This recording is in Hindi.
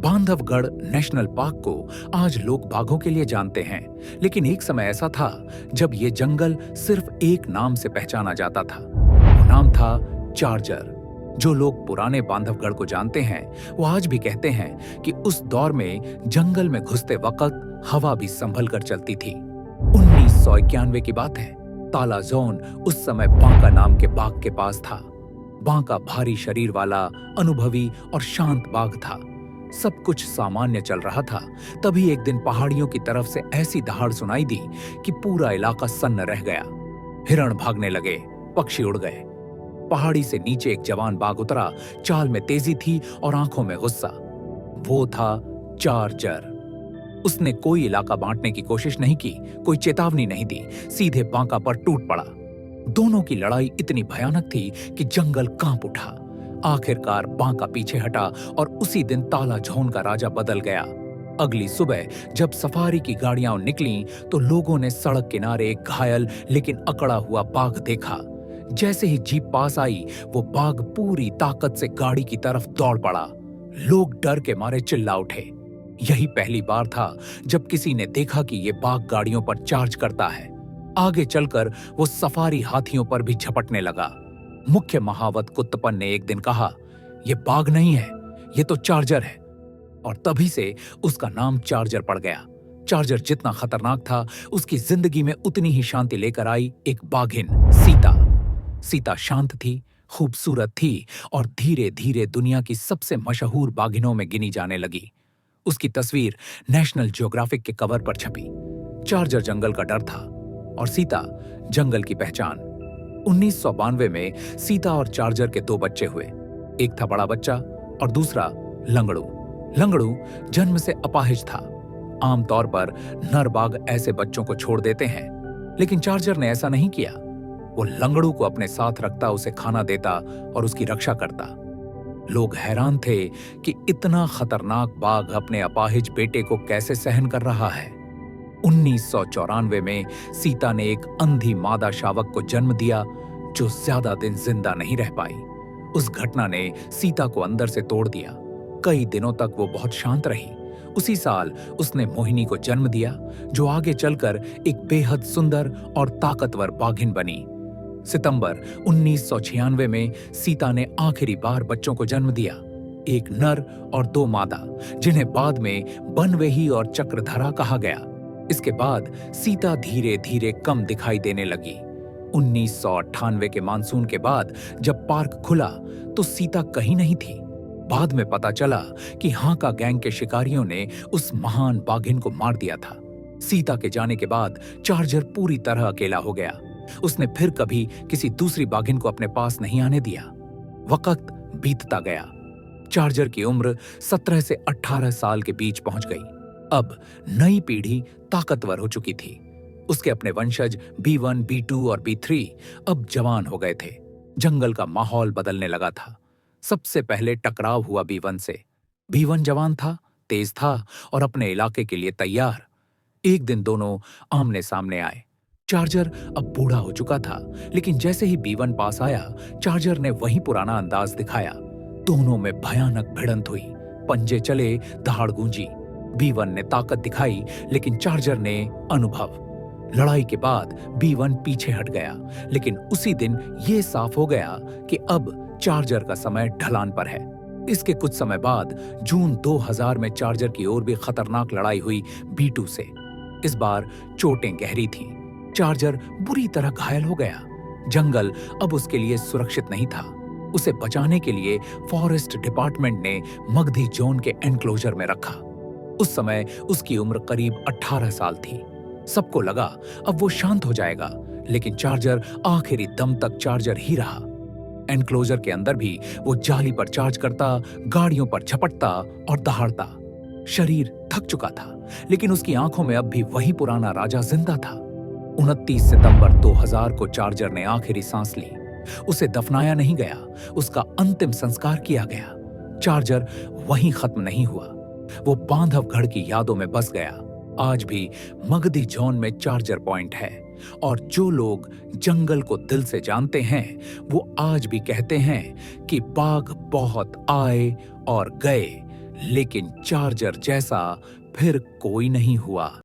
बांधवगढ़ नेशनल पार्क को आज लोग बाघों के लिए जानते हैं, लेकिन एक समय ऐसा था जब ये जंगल सिर्फ एक नाम से पहचाना जाता था। वो नाम था चार्जर। जो लोग पुराने बांधवगढ़ को जानते हैं वो आज भी कहते हैं कि उस दौर में जंगल में घुसते वक्त हवा भी संभल कर चलती थी। 1991 की बात है। ताला जोन उस समय बांका नाम के बाघ के पास था। बांका भारी शरीर वाला, अनुभवी और शांत बाघ था। सब कुछ सामान्य चल रहा था, तभी एक दिन पहाड़ियों की तरफ से ऐसी दहाड़ सुनाई दी कि पूरा इलाका सन्न रह गया। हिरण भागने लगे, पक्षी उड़ गए। पहाड़ी से नीचे एक जवान बाघ उतरा। चाल में तेजी थी और आंखों में गुस्सा। वो था चार्जर। उसने कोई इलाका बांटने की कोशिश नहीं की, कोई चेतावनी नहीं दी, सीधे बांका पर टूट पड़ा। दोनों की लड़ाई इतनी भयानक थी कि जंगल कांप उठा। आखिरकार बांका पीछे हटा और उसी दिन ताला जोन का राजा बदल गया। अगली सुबह जब सफारी की गाड़ियां निकलीं तो लोगों ने सड़क किनारे एक घायल लेकिन अकड़ा हुआ बाघ देखा। जैसे ही जीप पास आई, वो बाघ पूरी ताकत से गाड़ी की तरफ दौड़ पड़ा। लोग डर के मारे चिल्ला उठे। यही पहली बार था जब किसी ने देखा कि ये बाघ गाड़ियों पर चार्ज करता है। आगे चलकर वो सफारी हाथियों पर भी झपटने लगा। मुख्य महावत कुत्तपन ने एक दिन कहा, ये बाघ नहीं है, ये तो चार्जर है। और तभी से उसका नाम चार्जर पड़ गया। चार्जर जितना खतरनाक था, उसकी जिंदगी में उतनी ही शांति लेकर आई एक बाघिन, सीता। सीता शांत थी, खूबसूरत थी और धीरे धीरे दुनिया की सबसे मशहूर बाघिनों में गिनी जाने लगी। उसकी तस्वीर नेशनल ज्योग्राफिक के कवर पर छपी। चार्जर जंगल का डर था और सीता जंगल की पहचान। 1992 में सीता और चार्जर के 2 बच्चे हुए। एक था बड़ा बच्चा और दूसरा लंगड़ू। लंगड़ू जन्म से अपाहिज था। आमतौर पर नर बाघ ऐसे बच्चों को छोड़ देते हैं, लेकिन चार्जर ने ऐसा नहीं किया। वो लंगड़ू को अपने साथ रखता, उसे खाना देता और उसकी रक्षा करता। लोग हैरान थे कि इतना खतरनाक बाघ अपने अपाहिज बेटे को कैसे सहन कर रहा है। 1994 में सीता ने एक अंधी मादा शावक को जन्म दिया जो ज्यादा दिन जिंदा नहीं रह पाई। उस घटना ने सीता को अंदर से तोड़ दिया। कई दिनों तक वो बहुत शांत रही। उसी साल उसने मोहिनी को जन्म दिया, जो आगे चलकर एक बेहद सुंदर और ताकतवर बाघिन बनी। सितंबर 1996 में सीता ने आखिरी बार बच्चों को जन्म दिया, एक नर और 2 मादा, जिन्हें बाद में बनवेही और चक्रधरा कहा गया। इसके बाद सीता धीरे धीरे कम दिखाई देने लगी। 1998 के मानसून के बाद जब पार्क खुला तो सीता कहीं नहीं थी। बाद में पता चला कि हाका गैंग के शिकारियों ने उस महान बाघिन को मार दिया था। सीता के जाने के बाद चार्जर पूरी तरह अकेला हो गया। उसने फिर कभी किसी दूसरी बाघिन को अपने पास नहीं आने दिया। वक्त बीतता गया। चार्जर की उम्र 17 से 18 साल के बीच पहुंच गई। अब नई पीढ़ी ताकतवर हो चुकी थी। उसके अपने वंशज B1, B2 और B3 अब जवान हो गए थे। जंगल का माहौल बदलने लगा था। सबसे पहले टकराव हुआ B1 से। B1 जवान था, तेज था और अपने इलाके के लिए तैयार। एक दिन दोनों आमने सामने आए। चार्जर अब बूढ़ा हो चुका था, लेकिन जैसे ही B1 पास आया, चार्जर ने वही पुराना अंदाज दिखाया। दोनों में भयानक भिड़ंत हुई। पंजे चले, दहाड़ गूंजी। B1 ने ताकत दिखाई, लेकिन चार्जर ने अनुभव। लड़ाई के बाद B1 पीछे हट गया, लेकिन उसी दिन ये साफ हो गया कि अब चार्जर का समय ढलान पर है। इसके कुछ समय बाद जून 2000 में चार्जर की ओर भी खतरनाक लड़ाई हुई B2 से। इस बार चोटें गहरी थीं। चार्जर बुरी तरह घायल हो गया। जंगल अब उसके लिए सुरक्षित नहीं था। उसे बचाने के लिए फॉरेस्ट डिपार्टमेंट ने मगधी जोन के एनक्लोजर में रखा। उस समय उसकी उम्र करीब 18 साल थी। सबको लगा अब वो शांत हो जाएगा, लेकिन चार्जर आखिरी दम तक चार्जर ही रहा। एनक्लोजर के अंदर भी वो जाली पर चार्ज करता, गाड़ियों पर झपटता और दहाड़ता। शरीर थक चुका था, लेकिन उसकी आंखों में अब भी वही पुराना राजा जिंदा था। 29 सितंबर 2000 को चार्जर ने आखिरी सांस ली। उसे दफनाया नहीं गया, उसका अंतिम संस्कार किया गया। चार्जर वहीं खत्म नहीं हुआ, वो बांधवगढ़ की यादों में बस गया। आज भी मगधी जोन में चार्जर पॉइंट है और जो लोग जंगल को दिल से जानते हैं वो आज भी कहते हैं कि बाघ बहुत आए और गए, लेकिन चार्जर जैसा फिर कोई नहीं हुआ।